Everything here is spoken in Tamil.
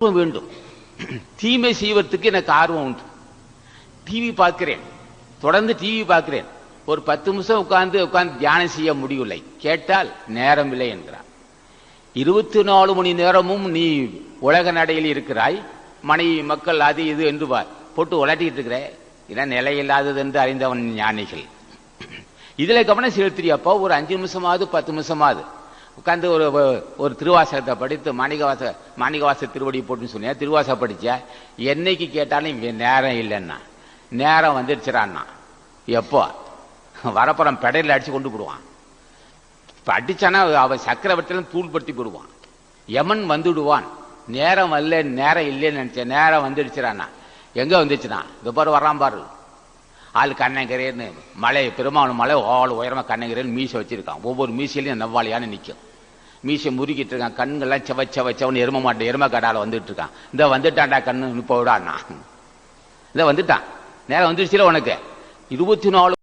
வேண்டும். தீமை செய்வதற்கு எனக்கு ஆர்வம் உண்டு. டிவி பார்க்கிறேன், தொடர்ந்து டிவி பார்க்கிறேன். ஒரு 10 நிமிஷம் உட்கார்ந்து தியானம் செய்ய முடியவில்லை. கேட்டால் நேரம் இல்லை என்கிறார். 24 மணி நேரமும் நீ உலக நடையில் இருக்கிறாய், மனைவி மக்கள் அது இது என்று போட்டு உலட்டிட்டு இருக்கிற, இதான் நிலையில்லாதது என்று அறிந்தவன் ஞானிகள். இதுல கவனம் செலுத்தியப்போ ஒரு 5 நிமிஷமாவது 10 நிமிஷமாவது உட்கார்ந்து ஒரு திருவாசகத்தை படித்து மாணிகவாச திருவடி போட்டுன்னு சொன்னியா, திருவாசகம் படிச்சா என்னைக்கு கேட்டாலும் நேரம் இல்லைன்னா, நேரம் வந்துடுச்சுறான்னா, எப்போ வரப்புறம் பெடையில் அடிச்சு கொண்டு போடுவான். அடிச்சானா அவன் சக்கரவர்த்தியிலும் தூள்படுத்தி போடுவான். யமன் வந்துடுவான். நேரம் வரல, நேரம் இல்லைன்னு நினைச்சேன், நேரம் வந்துடுச்சுறான்னா. எங்க வந்துச்சுன்னா இந்த பாரு வர்றான் பாரு, ஆள் கண்ணங்கரேன்னு மலை பெருமாள் மலை ஆள் உயரமா கண்ணங்கரேன்னு மீசை வச்சிருக்கான். ஒவ்வொரு மீசையிலையும் நவ்வாளியான்னு நிற்கும். மீசை முறுக்கிட்டு இருக்கான். கண்கள்லாம் செவச்சவன் எரும மாட்டேன் எரும கடால வந்துட்டு இருக்கான். இந்த வந்துட்டான்டா கண்ணு இப்போ விடான்னா, இந்த வந்துட்டான். நேரம் வந்துடுச்சுல உனக்கு. 24